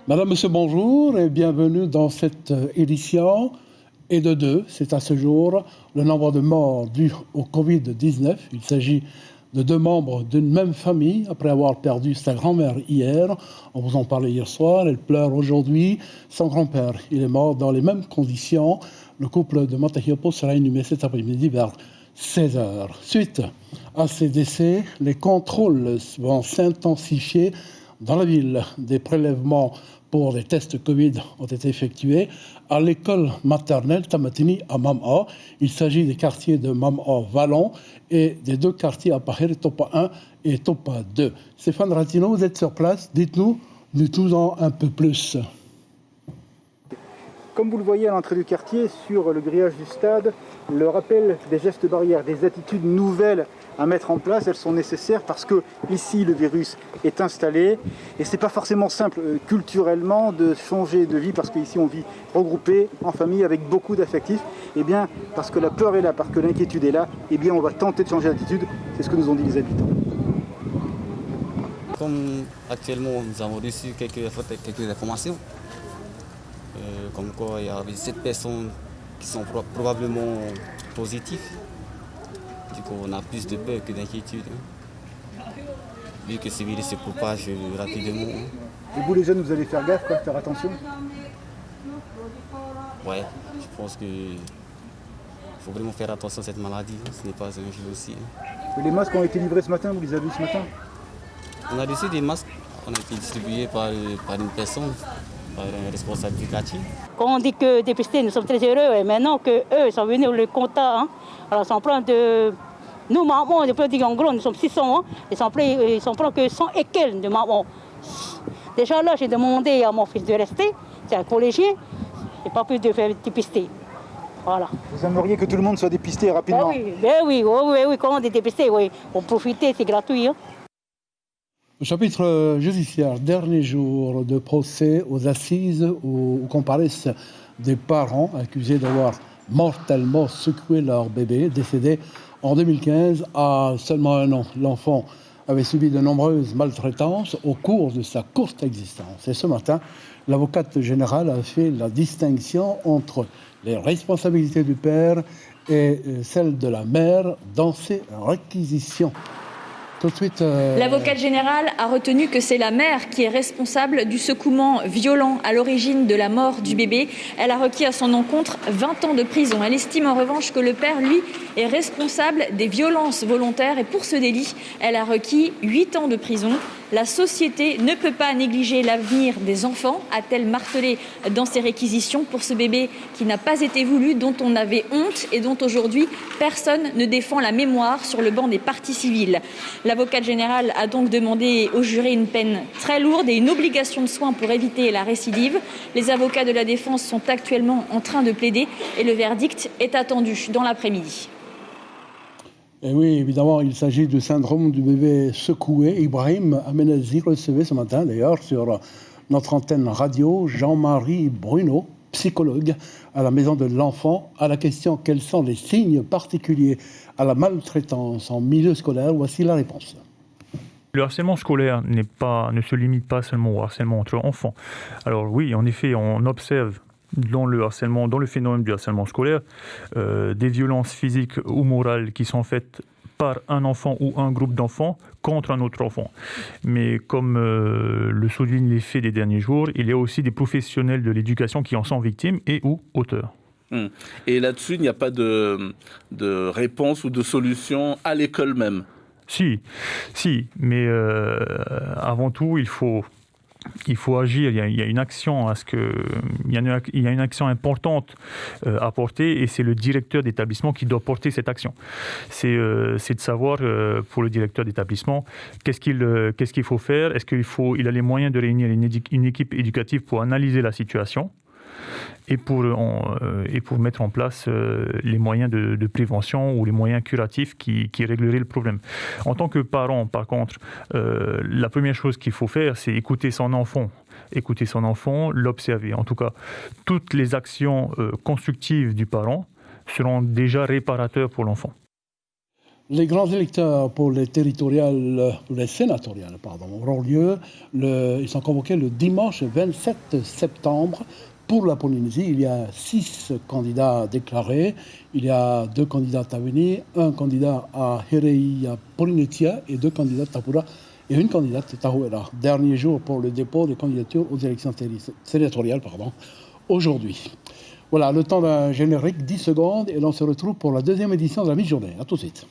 Madame, Monsieur, bonjour et bienvenue dans cette édition. Et de deux, c'est à ce jour le nombre de morts dus au Covid-19. Il s'agit de deux membres d'une même famille après avoir perdu sa grand-mère hier. On vous en parlait hier soir. Elle pleure aujourd'hui son grand-père. Il est mort dans les mêmes conditions. Le couple de Matahipo sera inhumé cet après-midi vers 16 heures. Suite à ces décès, les contrôles vont s'intensifier dans la ville. Des prélèvements pour les tests Covid ont été effectués à l'école maternelle Tamatini à Mam'a. Il s'agit des quartiers de Mam'a-Vallon et des deux quartiers à Pahir, Topa 1 et Topa 2. Stéphane Ratino, vous êtes sur place. Dites-nous-en un peu plus. Comme vous le voyez à l'entrée du quartier, sur le grillage du stade, le rappel des gestes barrières, des attitudes nouvelles à mettre en place, elles sont nécessaires parce que ici le virus est installé et c'est pas forcément simple culturellement de changer de vie parce qu'ici on vit regroupé en famille avec beaucoup d'affectifs. Et bien parce que la peur est là, parce que l'inquiétude est là, et bien on va tenter de changer d'attitude. C'est ce que nous ont dit les habitants. Comme actuellement nous avons reçu quelques informations. Comme quoi il y a 7 personnes qui sont probablement positives. Du coup, on a plus de peur que d'inquiétude. Vu que ce virus se propage rapidement. Et vous les jeunes, vous allez faire gaffe, faire attention? Ouais, je pense qu'il faut vraiment faire attention à cette maladie. Ce n'est pas un jeu aussi. Et les masques ont été livrés ce matin, vous les avez vus ce matin? On a reçu des masques, on a été distribués par une personne. Par un responsable du quartier. Quand on dit que dépistés, nous sommes très heureux. Et maintenant qu'eux sont venus le contact, alors ils sont pleins de... Nous, mamans, on peut dire en gros, nous sommes 600, ils sont pleins que 100 et quelques de mamans. Déjà là, j'ai demandé à mon fils de rester, c'est un collégien, et pas plus de faire dépister. Voilà. Vous aimeriez que tout le monde soit dépisté rapidement? Oui, quand on est dépisté, oui. Pour profiter, c'est gratuit. Le chapitre judiciaire, dernier jour de procès aux assises où comparaissent des parents accusés d'avoir mortellement secoué leur bébé, décédé en 2015 à seulement 1 an. L'enfant avait subi de nombreuses maltraitances au cours de sa courte existence. Et ce matin, l'avocate générale a fait la distinction entre les responsabilités du père et celles de la mère dans ces réquisitions. L'avocate générale a retenu que c'est la mère qui est responsable du secouement violent à l'origine de la mort du bébé. Elle a requis à son encontre 20 ans de prison. Elle estime en revanche que le père, lui, est responsable des violences volontaires et pour ce délit, elle a requis 8 ans de prison. La société ne peut pas négliger l'avenir des enfants, a-t-elle martelé dans ses réquisitions pour ce bébé qui n'a pas été voulu, dont on avait honte et dont aujourd'hui personne ne défend la mémoire sur le banc des parties civiles. L'avocate générale a donc demandé au juré une peine très lourde et une obligation de soins pour éviter la récidive. Les avocats de la défense sont actuellement en train de plaider et le verdict est attendu dans l'après-midi. Et oui, évidemment, il s'agit du syndrome du bébé secoué. Ibrahim Amenazi recevait ce matin, d'ailleurs, sur notre antenne radio, Jean-Marie Bruno, psychologue à la Maison de l'Enfant, à la question « Quels sont les signes particuliers à la maltraitance en milieu scolaire ?» Voici la réponse. Le harcèlement scolaire ne se limite pas seulement au harcèlement entre enfants. Alors oui, en effet, on observe dans le phénomène du harcèlement scolaire, des violences physiques ou morales qui sont faites par un enfant ou un groupe d'enfants contre un autre enfant. Mais comme le soulignent les faits des derniers jours, il y a aussi des professionnels de l'éducation qui en sont victimes et ou auteurs. Et là-dessus, il n'y a pas de réponse ou de solution à l'école même? Si, mais avant tout, il faut agir. Il y a une action il y a une action importante à porter et c'est le directeur d'établissement qui doit porter cette action. C'est de savoir pour le directeur d'établissement qu'est-ce qu'il faut faire. Est-ce qu'il a les moyens de réunir une équipe éducative pour analyser la situation et pour mettre en place les moyens de prévention ou les moyens curatifs qui régleraient le problème. En tant que parent, par contre, la première chose qu'il faut faire, c'est écouter son enfant, l'observer. En tout cas, toutes les actions constructives du parent seront déjà réparateurs pour l'enfant. Les grands électeurs pour les territoriales, pour les sénatoriales, pardon, auront lieu. Ils sont convoqués le dimanche 27 septembre. Pour la Polynésie, il y a 6 candidats déclarés. Il y a 2 candidats à venir, un candidat à Herei, à Polynésia, et 2 candidats à Tapura et une candidate à Tahuera. Dernier jour pour le dépôt des candidatures aux élections sénatoriales, aujourd'hui. Voilà, le temps d'un générique, 10 secondes, et l'on se retrouve pour la deuxième édition de la mi-journée. À tout de suite.